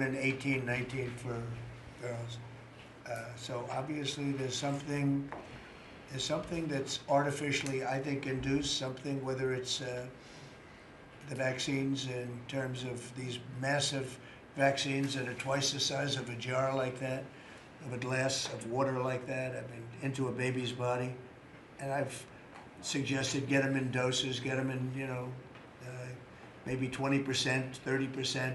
and 18, 19 for girls. So obviously there's something that's artificially, I think, induced, something, whether it's the vaccines in terms of these massive vaccines that are twice the size of a jar like that, of a glass of water like that, I mean, into a baby's body. And I've suggested get them in doses, get them in, maybe 20%, 30%,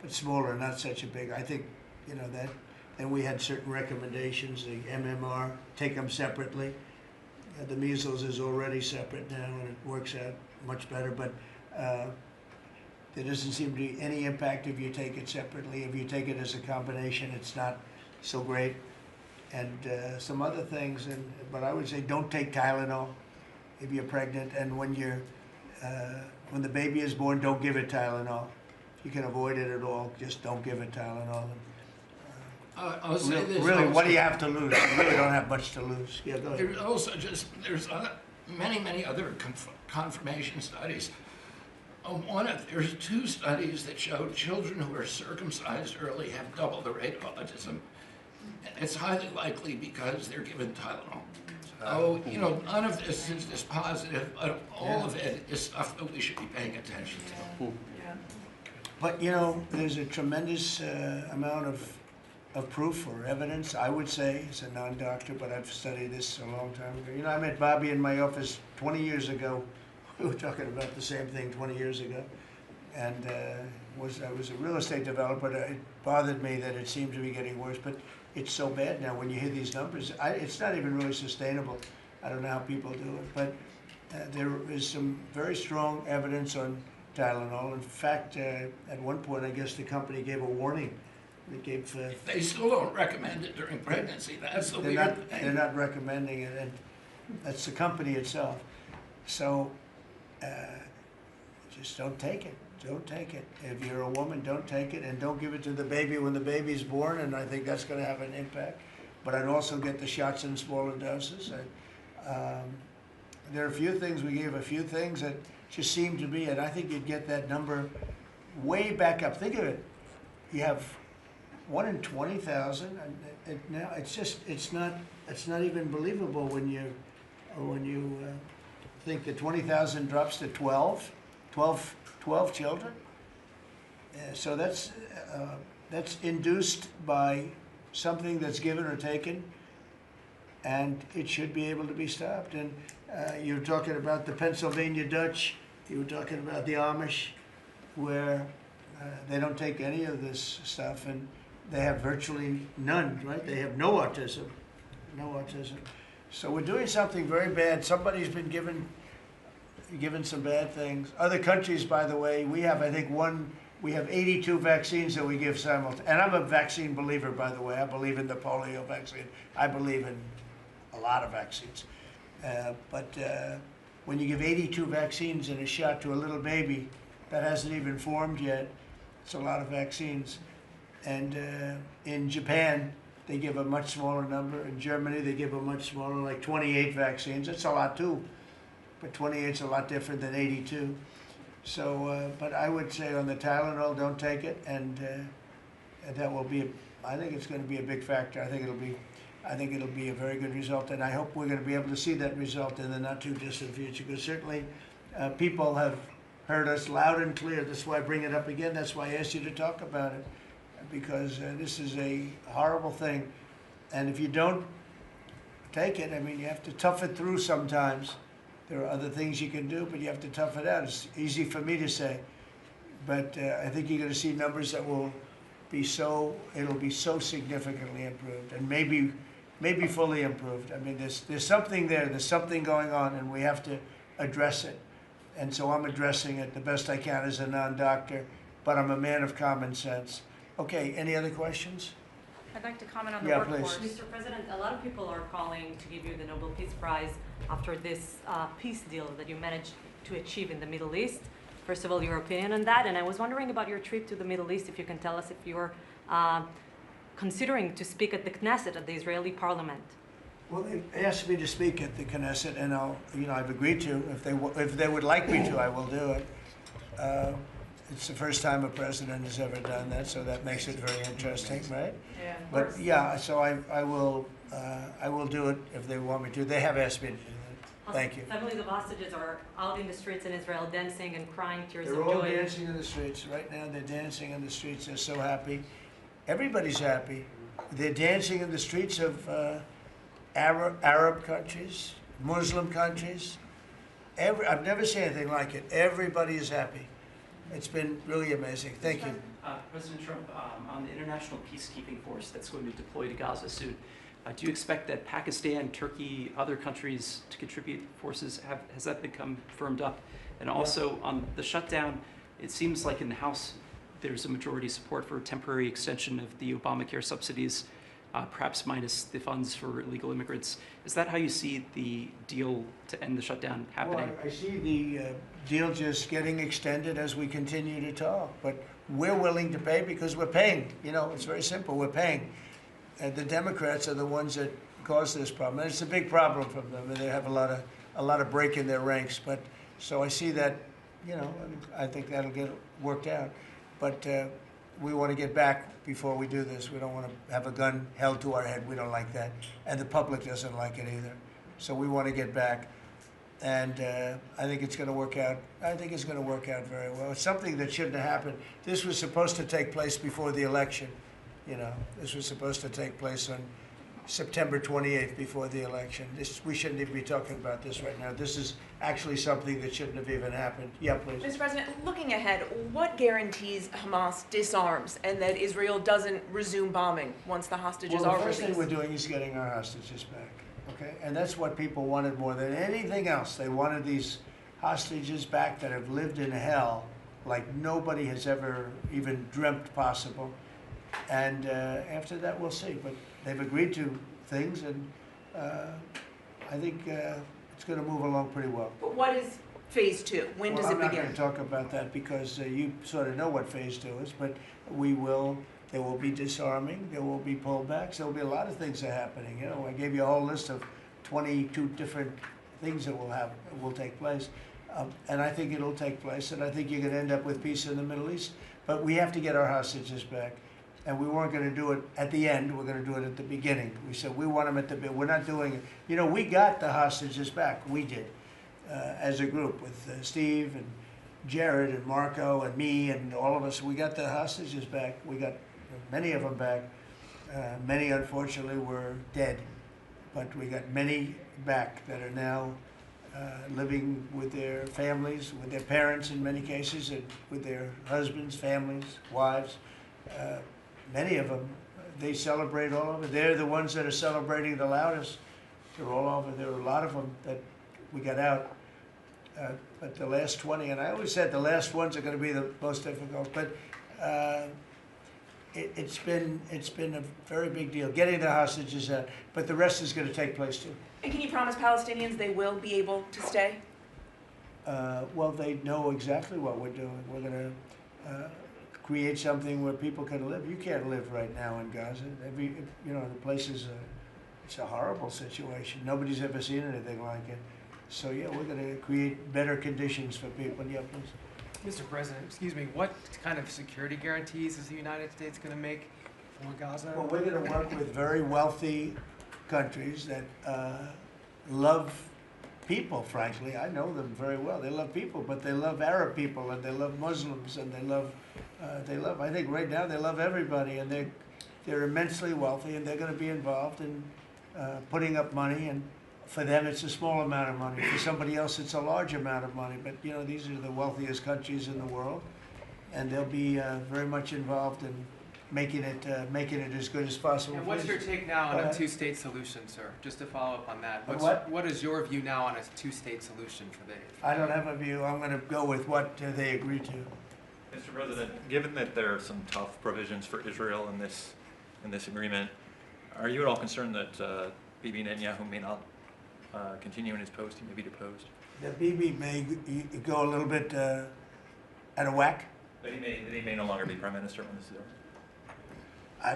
but smaller, not such a big. I think, that. And we had certain recommendations, the MMR, take them separately. The measles is already separate now, and it works out much better, but there doesn't seem to be any impact if you take it separately. If you take it as a combination, it's not so great. And some other things, but I would say don't take Tylenol if you're pregnant, and when the baby is born, don't give it Tylenol. If you can avoid it at all, just don't give it Tylenol. I'll say this. Really, also, what do you have to lose? You really don't have much to lose. Yeah, go ahead. There's also there's many other confirmation studies. There's 2 studies that showed children who are circumcised early have double the rate of autism. It's highly likely because they're given Tylenol. So, none of this is this positive, but all of it is stuff that we should be paying attention to. Yeah. But, there's a tremendous amount of proof or evidence, I would say, as a non-doctor, but I've studied this a long time ago. I met Bobby in my office 20 years ago. We were talking about the same thing 20 years ago. And I was a real estate developer. It bothered me that it seemed to be getting worse, but it's so bad now when you hear these numbers. It's not even really sustainable. I don't know how people do it, but there is some very strong evidence on Tylenol. In fact, at one point, I guess the company gave a warning. They still don't recommend it during pregnancy. That's the weird thing. They're not recommending it, and that's the company itself. So just don't take it. Don't take it. If you're a woman, don't take it, and don't give it to the baby when the baby's born, and I think that's going to have an impact. But I'd also get the shots in smaller doses. There are a few things, we gave a few things that just seem to be, and I think you'd get that number way back up. Think of it. You have 1 in 20,000, and now it's not even believable when you think that 20,000 drops to 12 children. So that's induced by something that's given or taken, and it should be able to be stopped. And you're talking about the Pennsylvania Dutch, you were talking about the Amish, where they don't take any of this stuff, and they have virtually none, right? They have no autism, no autism. So we're doing something very bad. Somebody's been given some bad things. Other countries, by the way, we have, I think, we have 82 vaccines that we give simultaneously. And I'm a vaccine believer, by the way. I believe in the polio vaccine. I believe in a lot of vaccines. But when you give 82 vaccines in a shot to a little baby that hasn't even formed yet, it's a lot of vaccines. And in Japan, they give a much smaller number. In Germany, they give a much smaller, like 28 vaccines. It's a lot too, but 28 is a lot different than 82. So, but I would say on the Tylenol, don't take it, and that will be. I think it's going to be a big factor. I think it'll be a very good result, and I hope we're going to be able to see that result in the not too distant future. Because certainly, people have heard us loud and clear. That's why I bring it up again. That's why I asked you to talk about it. Because this is a horrible thing, and if you don't take it, I mean, you have to tough it through sometimes. There are other things you can do, but you have to tough it out. It's easy for me to say, but I think you're going to see numbers that will be it'll be so significantly improved, and maybe fully improved. I mean, there's something there, there's something going on, and we have to address it. And so I'm addressing it the best I can as a non-doctor, but I'm a man of common sense. Okay, any other questions? I'd like to comment on the Yeah, workforce. please. Mr. President, a lot of people are calling to give you the Nobel Peace Prize after this peace deal that you managed to achieve in the Middle East. First of all, your opinion on that, and I was wondering about your trip to the Middle East, if you can tell us if you're considering to speak at the Knesset, at the Israeli parliament. Well, they asked me to speak at the Knesset, and I've agreed to. If they would like me to, I will do it. It's the first time a president has ever done that, so that makes it very interesting, right? Yeah, of But course. yeah, so I will do it if they want me to. They have asked me to do that. Thank you. Families of hostages are out in the streets in Israel dancing and crying tears They're of all joy. dancing in the streets. Right now, they're dancing in the streets. They're so happy. Everybody's happy. They're dancing in the streets of Arab countries, Muslim countries. I've never seen anything like it. Everybody is happy. It's been really amazing. Thank you. President Trump, on the international peacekeeping force that's going to deploy to Gaza soon, do you expect that Pakistan, Turkey, other countries to contribute forces? Has that become firmed up? And also on the shutdown, it seems like in the House there's a majority support for a temporary extension of the Obamacare subsidies, perhaps minus the funds for illegal immigrants. Is that how you see the deal to end the shutdown happening? Well, I see the deal just getting extended as we continue to talk, but we're willing to pay because we're paying. You know, it's very simple. We're paying. And the Democrats are the ones that caused this problem, and it's a big problem for them. And they have a lot of break in their ranks. But so I see that, you know, I think that'll get worked out. But we want to get back before we do this. We don't want to have a gun held to our head. We don't like that. And the public doesn't like it either. So we want to get back. And I think it's going to work out. I think it's going to work out very well. It's something that shouldn't have happened. This was supposed to take place before the election. You know, this was supposed to take place on September 28th before the election. We shouldn't even be talking about this right now. This is actually something that shouldn't have even happened. Yeah, please. Mr. President, looking ahead, what guarantees Hamas disarms and that Israel doesn't resume bombing once the hostages Well, are the first released? thing we're doing is getting our hostages back, okay? And that's what people wanted more than anything else. They wanted these hostages back that have lived in hell like nobody has ever even dreamt possible. And after that, we'll see. But they've agreed to things, and I think it's going to move along pretty well. But what is phase two? When does it I'm not begin? going to talk about that because you sort of know what phase two is, but there will be disarming, there will be pullbacks, there will be a lot of things that are happening. You know, I gave you a whole list of 22 different things that will take place. And I think it'll take place, and I think you're going to end up with peace in the Middle East. But we have to get our hostages back. And we weren't going to do it at the end. We're going to do it at the beginning. We said we want them at the beginning. We're not doing it. You know, we got the hostages back. We did, as a group with Steve and Jared and Marco and me and all of us. We got the hostages back. We got many of them back. Many, unfortunately, were dead. But we got many back that are now living with their families, with their parents in many cases, and with their husbands, families, wives. Many of them, they celebrate all over. They're the ones that are celebrating the loudest. They're all over. There are a lot of them that we got out. But the last 20, and I always said the last ones are going to be the most difficult. But it's been a very big deal getting the hostages out. But the rest is going to take place too. And can you promise Palestinians they will be able to stay? Well, they know exactly what we're doing. We're going to create something where people can live. You can't live right now in Gaza. The place is it's a horrible situation. Nobody's ever seen anything like it. So yeah, we're going to create better conditions for people. Yeah, please. Mr. President, excuse me, what kind of security guarantees is the United States going to make for Gaza? Well, we're going to work with very wealthy countries that love people, frankly. I know them very well. They love people, but they love Arab people, and they love Muslims, and they love, I think right now they love everybody, and they're immensely wealthy, and they're going to be involved in putting up money, and for them it's a small amount of money. For somebody else it's a large amount of money, but you know, these are the wealthiest countries in the world, and they'll be very much involved in making it as good as possible. And what's your take now on a two-state solution, sir? Just to follow up on that. What is your view now on a two-state solution for the... I don't have a view. I'm going to go with what they agreed to. Mr. President, given that there are some tough provisions for Israel in this agreement, are you at all concerned that Bibi Netanyahu may not continue in his post? He may be deposed. That Bibi may go a little bit out of whack. That he may no longer be prime minister when this is over.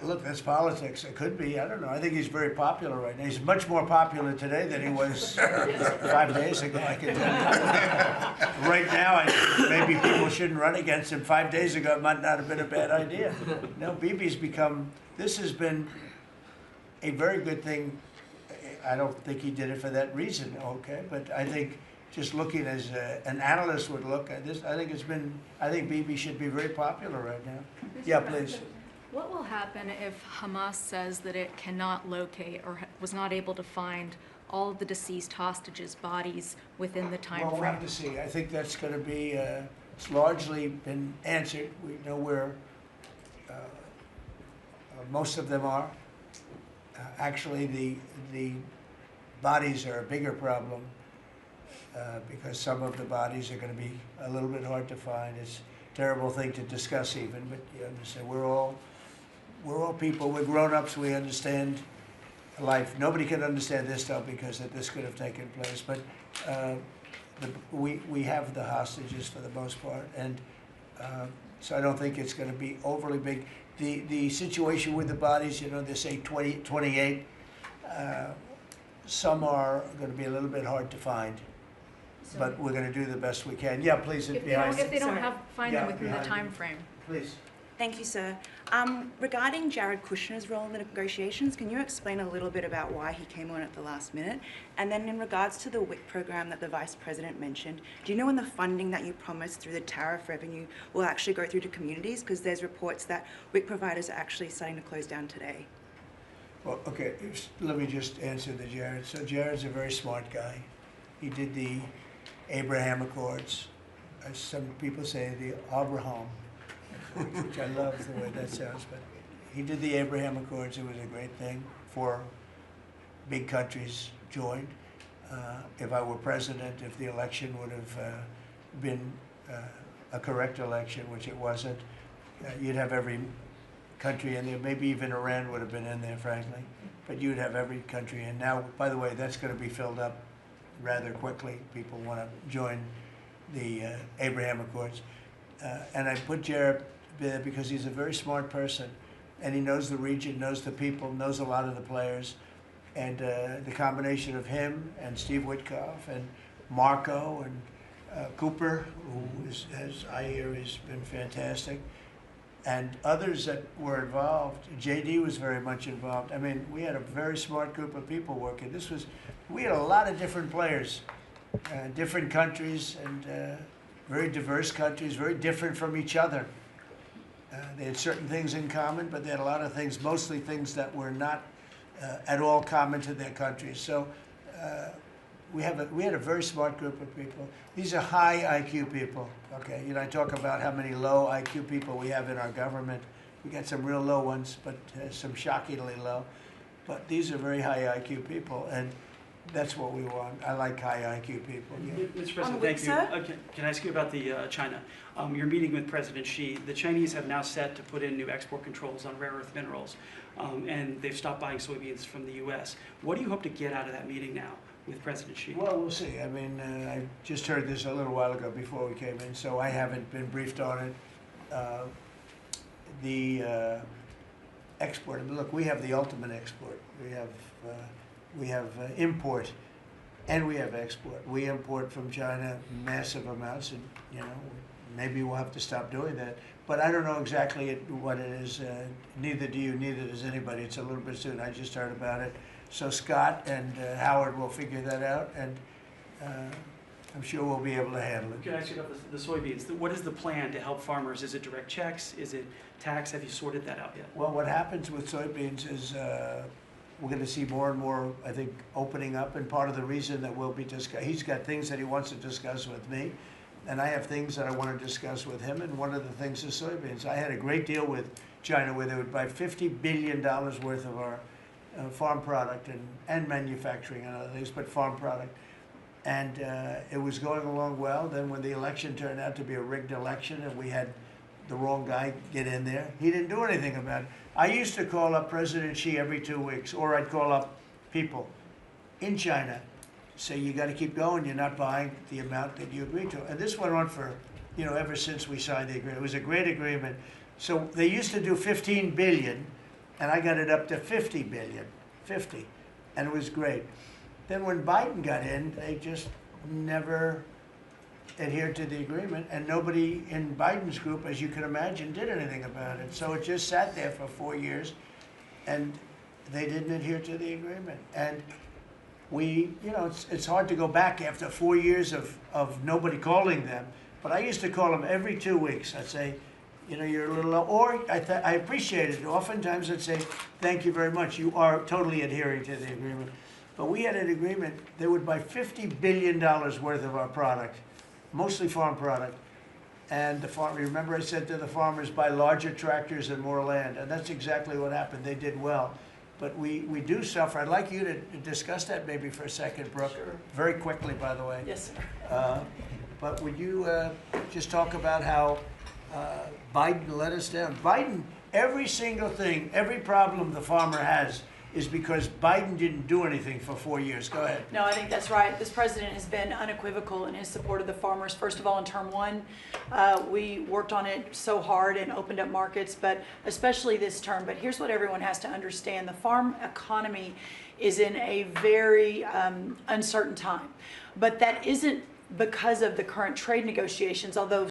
Look, that's politics. It could be. I don't know. I think he's very popular right now. He's much more popular today than he was 5 days ago, I can tell you. Right now, I think maybe people shouldn't run against him. 5 days ago, it might not have been a bad idea. No, Bibi's become, this has been a very good thing. I don't think he did it for that reason, okay? But I think just looking as an analyst would look at this, I think Bibi should be very popular right now. Yeah, please. What will happen if Hamas says that it cannot locate or was not able to find all of the deceased hostages' bodies within the time Well, we'll have frame? to see. I think that's going to be, it's largely been answered. We know where most of them are. Actually, the bodies are a bigger problem because some of the bodies are going to be a little bit hard to find. It's a terrible thing to discuss even, but you understand, we're all people, we're grown-ups, we understand life. Nobody can understand this stuff because this could have taken place, but we have the hostages for the most part, and so I don't think it's going to be overly big. The situation with the bodies, you know, they say 28. Some are going to be a little bit hard to find, but we're going to do the best we can. Yeah, please. If they don't find them within the time frame. Please. Thank you, sir. Regarding Jared Kushner's role in the negotiations, can you explain a little bit about why he came on at the last minute? And then in regards to the WIC program that the Vice President mentioned, do you know when the funding that you promised through the tariff revenue will actually go through to communities? Because there's reports that WIC providers are actually starting to close down today. Well, okay, let me just answer the Jared. So Jared's a very smart guy. He did the Abraham Accords. As some people say, the Abraham, which I love the way that sounds, but he did the Abraham Accords. It was a great thing. 4 big countries joined. If I were president, if the election would have been a correct election, which it wasn't, you'd have every country in there. Maybe even Iran would have been in there, frankly. But you'd have every country in. Now, by the way, that's going to be filled up rather quickly. People want to join the Abraham Accords. And I put Jared there because he's a very smart person, and he knows the region, knows the people, knows a lot of the players. And the combination of him and Steve Witkoff and Marco and Cooper, who is, as I hear, has been fantastic, and others that were involved. JD was very much involved. I mean, we had a very smart group of people working. We had a lot of different players, different countries, and very diverse countries, very different from each other. They had certain things in common, but they had a lot of things, mostly things that were not at all common to their countries. So we had a very smart group of people. These are high IQ people. Okay, you know, I talk about how many low IQ people we have in our government. We got some real low ones, but some shockingly low. But these are very high IQ people, and that's what we want. I like high IQ people. Yeah. Mr. President, thank you. Can I ask you about the China? You're meeting with President Xi. The Chinese have now set to put in new export controls on rare earth minerals, and they've stopped buying soybeans from the U.S. What do you hope to get out of that meeting now with President Xi? Well, we'll see. I mean, I just heard this a little while ago before we came in, so I haven't been briefed on it. The export, I mean, look, we have the ultimate export. We have import, and we have export. We import from China massive amounts, and you know, maybe we'll have to stop doing that. But I don't know exactly what it is. Neither do you. Neither does anybody. It's a little bit soon. I just heard about it. So Scott and Howard will figure that out, and I'm sure we'll be able to handle it. Can I ask you about the soybeans? What is the plan to help farmers? Is it direct checks? Is it tax? Have you sorted that out yet? Well, what happens with soybeans is we're going to see more and more, I think, opening up, and part of the reason that we'll be he's got things that he wants to discuss with me, and I have things that I want to discuss with him, and one of the things is soybeans. I had a great deal with China where they would buy $50 billion worth of our farm product and manufacturing and other things, but farm product. And it was going along well. Then when the election turned out to be a rigged election and we had the wrong guy get in there, he didn't do anything about it. I used to call up President Xi every 2 weeks, or I'd call up people in China, say, you got to keep going, you're not buying the amount that you agreed to. And this went on for, ever since we signed the agreement. It was a great agreement. So they used to do 15 billion. and I got it up to 50 billion, 50, and it was great. Then when Biden got in, they just never adhered to the agreement, and nobody in Biden's group, as you can imagine, did anything about it. So it just sat there for 4 years, and they didn't adhere to the agreement. And we, you know, it's hard to go back after 4 years of nobody calling them, but I used to call them every 2 weeks. I'd say, you know, you're a little low, or I appreciate it. Oftentimes I'd say, thank you very much. You are totally adhering to the agreement. But we had an agreement, they would buy $50 billion worth of our product, mostly farm product. And the farm, remember I said to the farmers, buy larger tractors and more land. And that's exactly what happened. They did well. But we do suffer. I'd like you to discuss that maybe for a second, Brooke. Sure. Very quickly, by the way. Yes, sir. But would you just talk about how Biden let us down? Biden, every single thing, every problem the farmer has is because Biden didn't do anything for 4 years. Go ahead. No, I think that's right. This president has been unequivocal in his support of the farmers. First of all, in term one, we worked on it so hard and opened up markets, but especially this term. But here's what everyone has to understand. The farm economy is in a very uncertain time. But that isn't because of the current trade negotiations, although